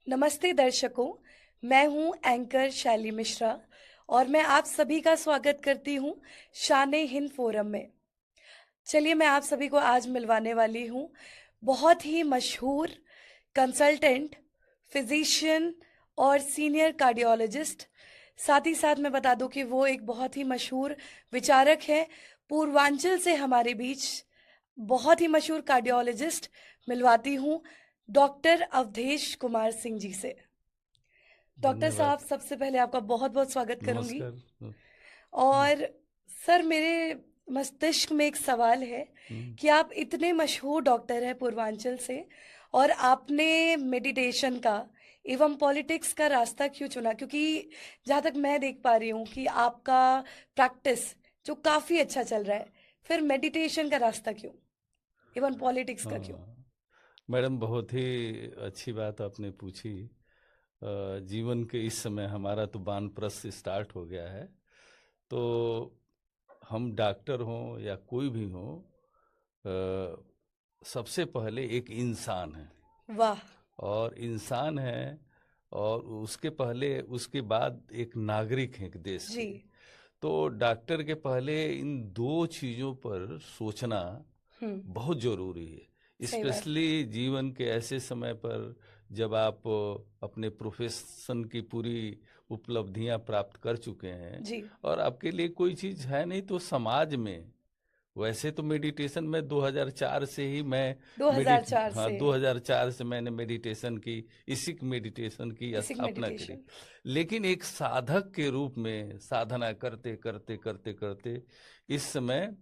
नमस्ते दर्शकों, मैं हूं एंकर शैली मिश्रा और मैं आप सभी का स्वागत करती हूं शान हिंद फोरम में। चलिए मैं आप सभी को आज मिलवाने वाली हूं बहुत ही मशहूर कंसल्टेंट, फिजिशियन और सीनियर कार्डियोलॉजिस्ट। साथ ही साथ मैं बता दूं कि वो एक बहुत ही मशहूर विचारक है। पूर्वांचल से हमारे बीच बहुत ही मशहूर कार्डियोलॉजिस्ट मिलवाती हूं डॉक्टर अवधेश कुमार सिंह जी से। डॉक्टर धन्यवाद। साहब, सबसे पहले आपका बहुत बहुत स्वागत करूंगी। नमस्कार। और सर, मेरे मस्तिष्क में एक सवाल है हम्म, कि आप इतने मशहूर डॉक्टर हैं पूर्वांचल से, और आपने मेडिटेशन का एवं पॉलिटिक्स का रास्ता क्यों चुना? क्योंकि जहाँ तक मैं देख पा रही हूँ कि आपका प्रैक्टिस जो काफ़ी अच्छा चल रहा है, फिर मेडिटेशन का रास्ता क्यों एवं पॉलिटिक्स का क्यों? हाँ मैडम, बहुत ही अच्छी बात आपने पूछी। जीवन के इस समय हमारा तो वानप्रस्थ स्टार्ट हो गया है। तो हम डॉक्टर हों या कोई भी हो, सबसे पहले एक इंसान है। वाह। और इंसान है, और उसके पहले उसके बाद एक नागरिक है एक देश जी। के। तो डॉक्टर के पहले इन दो चीज़ों पर सोचना हम्म। बहुत जरूरी है, सही बात। स्पेशली जीवन के ऐसे समय पर जब आप अपने प्रोफेशन की पूरी उपलब्धियां प्राप्त कर चुके हैं जी। और आपके लिए कोई चीज़ है नहीं तो समाज में। वैसे तो मेडिटेशन में 2004 से ही मैं 2004 हाँ, से 2004 से मैंने मेडिटेशन की, इसिक मेडिटेशन की बेसिक स्थापना करी। मेडिटेशन। लेकिन एक साधक के रूप में साधना करते करते करते करते इस समय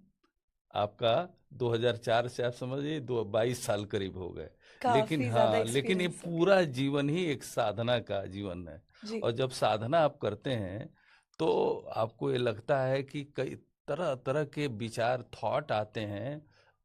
आपका 2004 से आप समझिए 22 साल करीब हो गए। लेकिन काफी ज्यादा हाँ, लेकिन ये एक्सपीरियंस हो गया। पूरा जीवन ही एक साधना का जीवन है। जी। और जब साधना आप करते हैं तो आपको ये लगता है कि कई तरह तरह के विचार थॉट आते हैं,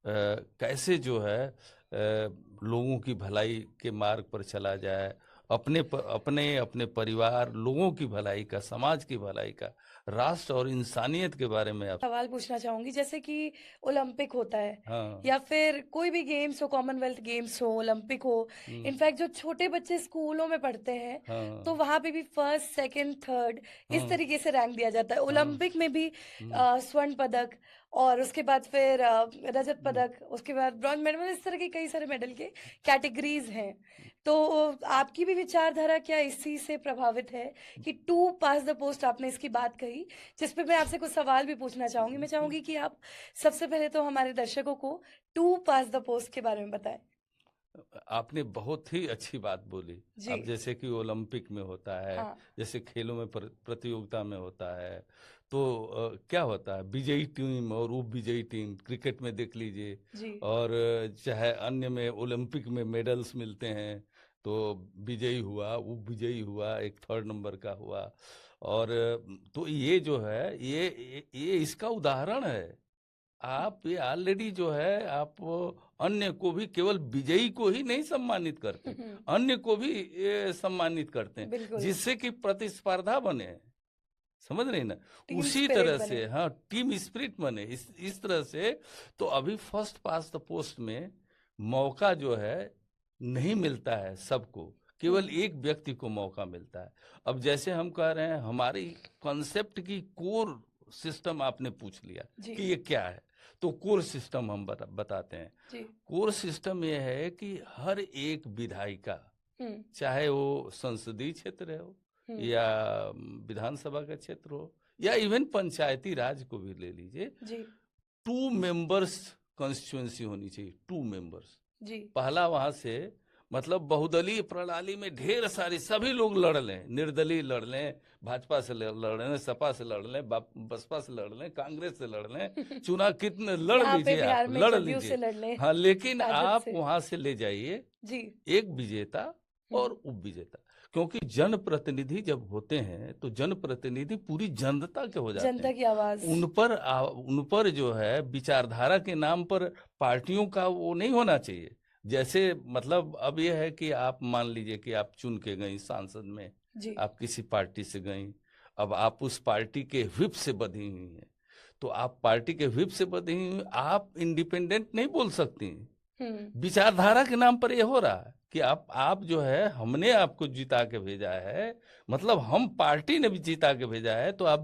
कैसे जो है लोगों की भलाई के मार्ग पर चला जाए, अपने अपने परिवार, लोगों की भलाई का, समाज की भलाई का, राष्ट्र और इंसानियत के बारे में आप। सवाल पूछना चाहूंगी, जैसे कि ओलंपिक होता है हाँ। या फिर कोई भी गेम्स हो, कॉमनवेल्थ गेम्स हो, ओलंपिक हो। हम्म, इनफैक्ट जो छोटे बच्चे स्कूलों में पढ़ते हैं, हाँ। तो वहां पे भी फर्स्ट सेकंड थर्ड इस हाँ। तरीके से रैंक दिया जाता है। हाँ। ओलंपिक में भी हम्म, स्वर्ण पदक, और उसके बाद फिर रजत हम्म, पदक, उसके बाद ब्रॉन्ज मेडल, मतलब इस तरह के कई सारे मेडल के कैटेगरीज हैं। तो आपकी भी विचारधारा क्या इसी से प्रभावित है कि टू पास द पोस्ट, आपने इसकी बात कही, जिस पे मैं आपसे कुछ सवाल भी पूछना चाहूंगी। मैं चाहूंगी कि आप सबसे पहले तो हमारे दर्शकों को टू पास द पोस्ट के बारे में बताएं। आपने बहुत ही अच्छी बात बोली। जी। अब जैसे कि ओलंपिक में होता है, हाँ। जैसे खेलों में प्रतियोगिता में होता है, तो क्या होता है, विजयी टीम और उप विजयी टीम, क्रिकेट में देख लीजिए। जी। और चाहे अन्य में ओलंपिक में मेडल्स मिलते हैं, तो विजयी हुआ, उप विजयी हुआ, एक थर्ड नंबर का हुआ। और तो ये जो है, ये इसका उदाहरण है। आप ये ऑलरेडी जो है, आप अन्य को भी, केवल विजयी को ही नहीं सम्मानित करते, अन्य को भी ये सम्मानित करते हैं, बिल्कुल। जिससे कि प्रतिस्पर्धा बने। समझ रहे हैं ना? टीम उसी स्पिरिट तरह बने। से, हाँ, टीम स्पिरिट बने, इस तरह से। तो अभी फर्स्ट पास द पोस्ट में मौका जो है नहीं मिलता है सबको, केवल एक व्यक्ति को मौका मिलता है। अब जैसे हम कह रहे हैं, हमारी कॉन्सेप्ट की कोर सिस्टम आपने पूछ लिया जी। कि ये क्या है। तो कोर सिस्टम हम बताते हैं। जी। कोर सिस्टम ये है कि हर एक विधायिका, हम्म। चाहे वो संसदीय क्षेत्र हो हम्म। या विधानसभा का क्षेत्र हो या इवन पंचायती राज को भी ले लीजिए, जी। 2 मेंबर्स कॉन्स्टिट्यूंसी होनी चाहिए, 2 मेंबर्स। जी। पहला वहां से, मतलब बहुदलीय प्रणाली में ढेर सारे सभी लोग लड़ लें, निर्दलीय लड़ लें, भाजपा से लड़ लें, सपा से लड़ लें, बसपा से लड़ लें, कांग्रेस से लड़ लें, चुनाव कितने लड़ यहाँ पे लीजिए, आप बिहार में लड़ जदयू से लीजिए। लड़ लें, हाँ, लेकिन राजद आप से। वहां से ले जाइए जी। एक विजेता और हम्म। उप विजेता। क्योंकि जनप्रतिनिधि जब होते हैं तो जनप्रतिनिधि पूरी जनता के हो जाते जनता हैं। की आवाज। उन पर जो है विचारधारा के नाम पर पार्टियों का वो नहीं होना चाहिए। जैसे मतलब अब ये है कि आप मान लीजिए कि आप चुन के गई सांसद में, जी। आप किसी पार्टी से गई, अब आप उस पार्टी के व्हिप से बंधी हुई हैं। तो आप पार्टी के व्हिप से बंधी हुई, आप इंडिपेंडेंट नहीं बोल सकती। विचारधारा के नाम पर ये हो रहा है कि आप जो है, हमने आपको जिता के भेजा है, मतलब हम पार्टी ने भी जिता के भेजा है, तो आप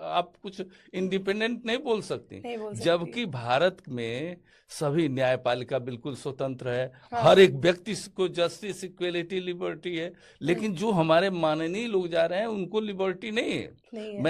आप कुछ इंडिपेंडेंट नहीं बोल सकती। नहीं बोल सकती। जबकि भारत में सभी न्यायपालिका बिल्कुल स्वतंत्र है, हाँ। हर एक व्यक्ति को जस्टिस, इक्वेलिटी, लिबर्टी है। लेकिन जो हमारे माननीय लोग जा रहे हैं उनको लिबर्टी नहीं है। नहीं है। मैं